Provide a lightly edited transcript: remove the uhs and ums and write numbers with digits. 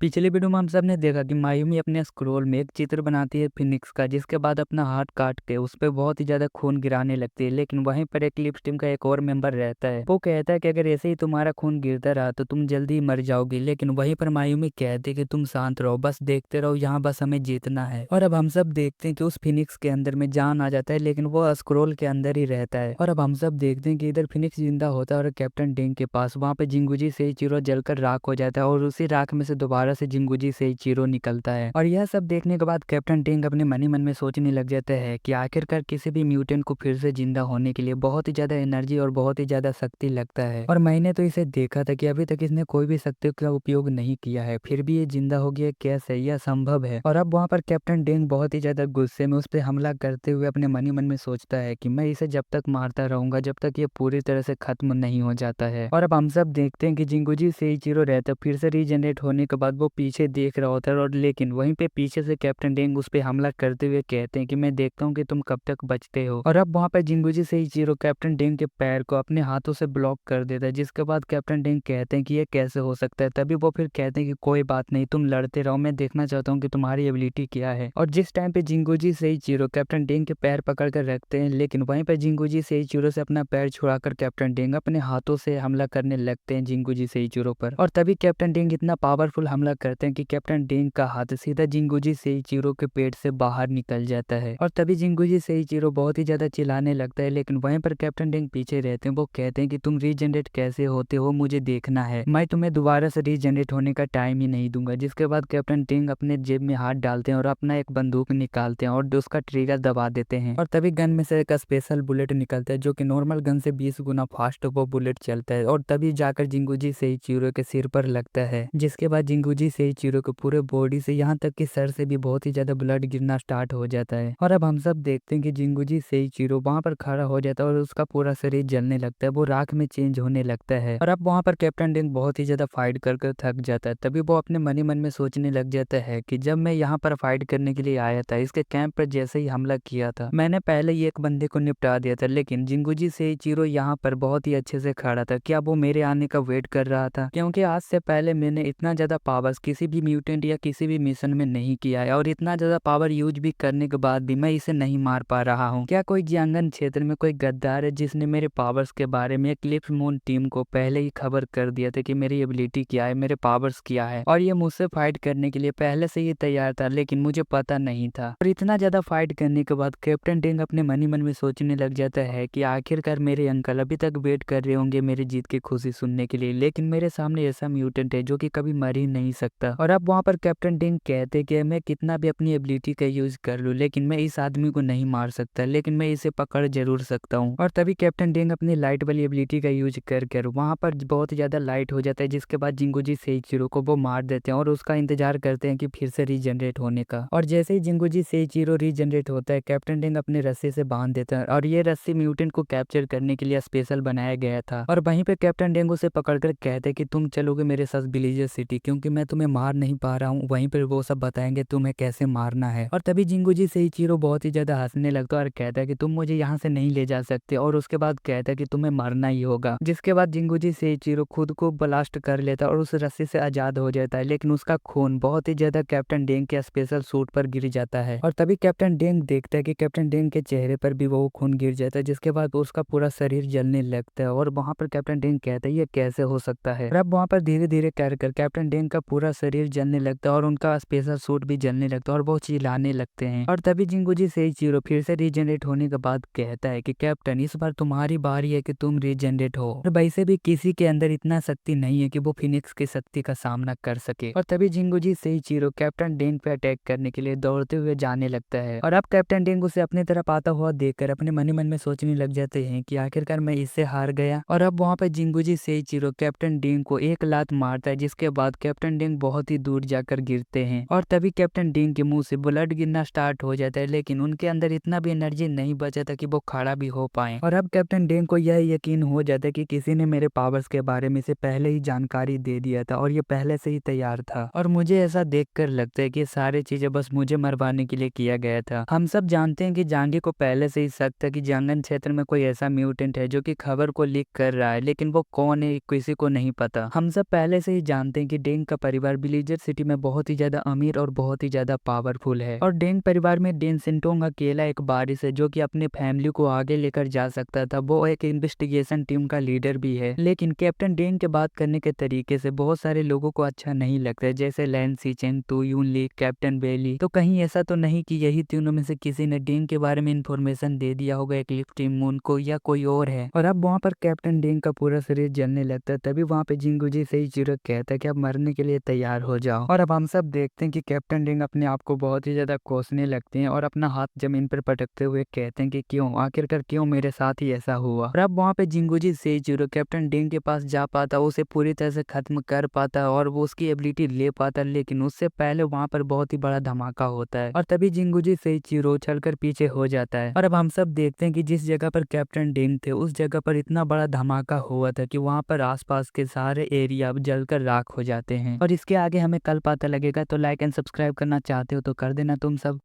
पिछली वीडियो में हम सब ने देखा कि मायूमी अपने स्क्रोल में एक चित्र बनाती है फिनिक्स का, जिसके बाद अपना हाथ काट के उस पर बहुत ही ज्यादा खून गिराने लगती है। लेकिन वहीं पर एक लिप्स टीम का एक और मेंबर रहता है, वो कहता है कि अगर ऐसे ही तुम्हारा खून गिरता रहा तो तुम जल्दी ही मर जाओगी। लेकिन वहीं पर मायूमी कहती है कि तुम शांत रहो, बस देखते रहो, यहाँ बस हमें जीतना है। और अब हम सब देखते हैं कि उस फिनिक्स के अंदर में जान आ जाता है, लेकिन वो स्क्रोल के अंदर ही रहता है। और अब हम सब देखते हैं कि इधर फिनिक्स जिंदा होता है और कैप्टन डेंग के पास वहाँ पे जिंगुजी से चिरो जलकर राख हो जाता है और उसी राख में से दोबारा से जिंगुजी से चिरो निकलता है। और यह सब देखने के बाद कैप्टन टेंग अपने मन ही मन में सोचने लग जाता है कि आखिरकार किसी भी म्यूटेंट को फिर से जिंदा होने के लिए बहुत ही ज्यादा एनर्जी और बहुत ही ज्यादा शक्ति लगता है। और मैंने तो इसे देखा था कि अभी तक इसने कोई भी शक्ति का उपयोग नहीं किया है, फिर भी ये जिंदा हो गया, कैसे यह संभव है। और अब वहाँ पर कैप्टन डेंग बहुत ही ज्यादा गुस्से में उस पर हमला करते हुए अपने मन ही मन में सोचता है कि मैं इसे जब तक मारता रहूंगा जब तक ये पूरी तरह से खत्म नहीं हो जाता है। और अब हम सब देखते हैं कि जिंगुजी सेइचिरो रहता है, फिर से रीजनरेट होने के बाद वो पीछे देख रहा होता है। और लेकिन वहीं पे पीछे से कैप्टन डेंग उस पे हमला करते हुए कहते हैं कि मैं देखता हूँ कि तुम कब तक बचते हो। और अब वहाँ पे जिंगुजी सेइचिरो कैप्टन डेंग के पैर को अपने हाथों से ब्लॉक कर देता है, जिसके बाद कैप्टन डेंग कहते हैं कि ये कैसे हो सकता है। तभी वो फिर कहते हैं कि कोई बात नहीं, तुम लड़ते रहो, मैं देखना चाहता हूँ कि तुम्हारी एबिलिटी क्या है। और जिस टाइम पे जिंगुजी सेइचिरो कैप्टन डेंग के पैर पकड़ कर रखते हैं, लेकिन वहीं पर जिंगुजी सेइचिरो से अपना पैर छुड़ाकर कैप्टन डेंग अपने हाथों से हमला करने लगते हैं जिंगुजी सेइचिरो पर। और तभी कैप्टन डेंग इतना पावरफुल हमला करते हैं कि कैप्टन डेंग का हाथ सीधा जिंगुजी सेइचिरो के पेट से बाहर निकल जाता है। और तभी जिंगुजी सेइचिरो बहुत ही ज्यादा चिल्लाने लगता है, लेकिन वहीं पर कैप्टन डेंग पीछे रहते हैं। वो कहते हैं कि तुम रीजनरेट कैसे होते हो मुझे देखना है, मैं तुम्हें दोबारा से रीजनरेट होने का टाइम ही नहीं दूंगा। जिसके बाद कैप्टन डेंग अपने जेब में हाथ डालते हैं और अपना एक बंदूक निकालते हैं और उसका ट्रिगर दबा देते हैं। और तभी गन में से एक स्पेशल बुलेट निकलता है जो कि नॉर्मल गन से 20 गुना फास्ट वो बुलेट चलता है। और तभी जाकर जिंगुजी सेइचिरो के सिर पर लगता है, जिसके बाद जिंगुजी सेइचिरो के पूरे बॉडी से यहाँ तक कि सर से भी बहुत ही ज्यादा ब्लड गिरना स्टार्ट हो जाता है। और अब हम सब देखते हैं कि जिंगुजी सेइचिरो वहां पर खड़ा हो जाता है और उसका पूरा शरीर जलने लगता है, वो राख में चेंज होने लगता है। और अब वहां पर कैप्टन डेंग बहुत ही ज्यादा फाइट कर थक जाता है। तभी वो अपने मन ही मन में सोचने लग जाता है कि जब मैं यहाँ पर फाइट करने के लिए आया था, इसके कैंप पर जैसे ही हमला किया था, मैंने पहले ही एक बंदे को निपटा दिया था, लेकिन जिंगुजी सेइचिरो यहाँ पर बहुत ही अच्छे से खड़ा था। क्या वो मेरे आने का वेट कर रहा था? क्योंकि आज से पहले मैंने इतना ज्यादा पावर्स किसी भी म्यूटेंट या किसी भी मिशन में नहीं किया है, और इतना ज्यादा पावर यूज भी करने के बाद भी मैं इसे नहीं मार पा रहा हूँ। क्या कोई जियांगन क्षेत्र में कोई गद्दार है जिसने मेरे पावर्स के बारे में क्लिप्स मून टीम को पहले ही खबर कर दिया था कि मेरी एबिलिटी क्या है, मेरे पावर्स क्या है, और ये मुझसे फाइट करने के लिए पहले से ही तैयार था, लेकिन मुझे पता नहीं था। और इतना ज्यादा फाइट करने के बाद कैप्टन डेंग अपने मन ही मन में सोचने लग जाता है कि आखिरकार मेरे अंकल अभी तक वेट कर रहे होंगे मेरी जीत की खुशी सुनने के लिए, लेकिन मेरे सामने ऐसा म्यूटेंट है जो कि कभी मर ही नहीं सकता। और अब वहाँ पर कैप्टन डेंग कहते कि मैं कितना भी अपनी एबिलिटी का यूज कर लूँ, लेकिन मैं इस आदमी को नहीं मार सकता, लेकिन मैं इसे पकड़ जरूर सकता हूँ। और तभी कैप्टन डेंग अपनी लाइट वाली एबिलिटी का यूज कर वहाँ पर बहुत ज्यादा लाइट हो जाता है, जिसके बाद जिंगुजी सेइचिरो को वो मार देते हैं और उसका इंतजार करते हैं कि फिर से रीजनरेट होने का। और जैसे ही जिंगुजी सेइचिरो रीजनरेट होता है, कैप्टन डेंग अपने रस्सी से बांध देता है, और ये रस्सी म्यूटेंट को कैप्चर करने के लिए स्पेशल बनाया गया था। और वहीं पे कैप्टन डेंग उसे पकड़कर कहते हैं कि तुम चलोगे मेरे साथ विलेजर सिटी, क्योंकि मैं तुम्हें मार नहीं पा रहा हूँ, वहीं पर वो सब बताएंगे तुम्हें कैसे मारना है। और तभी जिंगुजी सेइचिरो बहुत ही ज्यादा हंसने लगता है और कहता है कि तुम मुझे यहाँ से नहीं ले जा सकते, और उसके बाद कहता है कि तुम्हें मरना ही होगा। जिसके बाद जिंगुजी सेइचिरो खुद को ब्लास्ट कर लेता है और उस रस्सी से आजाद हो जाता है, लेकिन उसका खून बहुत ही ज्यादा कैप्टन डेंग के स्पेशल सूट पर गिर जाता है। और तभी कैप्टन डेंग देखता है कि कैप्टन डेंग के चेहरे पर भी वो खून गिर जाता है, जिसके बाद उसका पूरा शरीर जलने लगता है। और वहां पर कैप्टन डेंग कहता है ये कैसे हो सकता है। और अब वहां पर धीरे धीरे कर कैप्टन डेंग का पूरा शरीर जलने लगता है और उनका स्पेशल सूट भी जलने लगता है और वो चिल्लाने लगते हैं। और तभी जिंगुजी सेइचिरो फिर से रीजनरेट होने के बाद कहता है कि कैप्टन इस बार तुम्हारी बारी है कि तुम रीजनरेट हो, और वैसे भी किसी के अंदर इतना शक्ति नहीं है कि वो फिनिक्स की शक्ति का सामना कर सके। और तभी जिंगुजी सेइचिरो कैप्टन डेंग पे अटैक करने के लिए दौड़ते हुए जाने लगता है। और अब कैप्टन डेंग उसे अपनी तरफ आता हुआ देखकर अपने मन ही मन में सोचने लग जाते हैं कि आखिरकार मैं इससे हार गया। और अब वहाँ पे जिंगुजी सेइचिरो कैप्टन डेंग को एक लात मारता है, जिसके बाद कैप्टन डेंग बहुत ही दूर जाकर गिरते हैं। और तभी कैप्टन डेंग के मुंह से ब्लड गिरना स्टार्ट हो जाता है, लेकिन उनके अंदर इतना भी एनर्जी नहीं बचा था कि वो खड़ा भी हो पाए। और अब कैप्टन डेंग को यह यकीन हो जाता है कि किसी ने मेरे पावर्स के बारे में से पहले ही जानकारी दे दिया था और ये पहले से ही तैयार था। और मुझे ऐसा देखकर लगता है कि सारी चीजें बस मुझे मरवाने के लिए किया गया था। हम सब जानते हैं कि जांगी को पहले से ही शक था कि जियांगन क्षेत्र में कोई ऐसा म्यूटेंट है जो कि खबर को लीक कर रहा है, लेकिन वो कौन है किसी को नहीं पता। हम सब पहले से ही जानते हैं कि डेंग का परिवार ब्लिजर सिटी में बहुत ही ज्यादा अमीर और बहुत ही ज्यादा पावरफुल है और डेंग परिवार में डेन सिंटोंग अकेला एक वारिस है जो कि अपने फैमिली को आगे लेकर जा सकता था। वो एक इन्वेस्टिगेशन टीम का लीडर भी है, लेकिन कैप्टन डेंग के बात करने के तरीके से बहुत सारे लोगों को अच्छा नहीं लगता है, जैसे लैन सीचेंग, तू यून ली, कैप्टन बेली। तो कहीं ऐसा तो नहीं कि यही तीनों में से किसी ने डेंग के बारे में इंफॉर्मेशन दे दिया होगा एक्लिफ टीम मून को, या कोई और है। और अब वहाँ पर कैप्टन डेंग का पूरा शरीर जलने लगता है। तभी वहाँ पे जिंगुजी से ही चिरो कहता है कि अब मरने के लिए तैयार हो जाओ। और अब हम सब देखते हैं कि कैप्टन डेंग अपने आप को बहुत ही ज्यादा कोसने लगते हैं और अपना हाथ जमीन पर पटकते हुए कहते हैं कि क्यों, आखिरकार क्यों मेरे साथ ही ऐसा हुआ। और अब वहाँ पे जिंगुजी से चिरो कैप्टन डेंग के पास जा पाता, उसे पूरी तरह से खत्म कर पाता और वो उसकी एबिलिटी ले पाता, लेकिन उससे पहले वहाँ पर बहुत ही बड़ा धमाका होता है और तभी जिंगुजी से चिरो उछलकर पीछे हो जाता है। और अब हम सब देखते हैं कि जिस जगह पर कैप्टन डेंग थे उस जगह पर इतना बड़ा धमाका हुआ था कि वहाँ पर आसपास के सारे एरिया जलकर राख हो जाते हैं। और इसके आगे हमें कल पता लगेगा। तो लाइक एंड सब्सक्राइब करना चाहते हो तो कर देना तुम सब।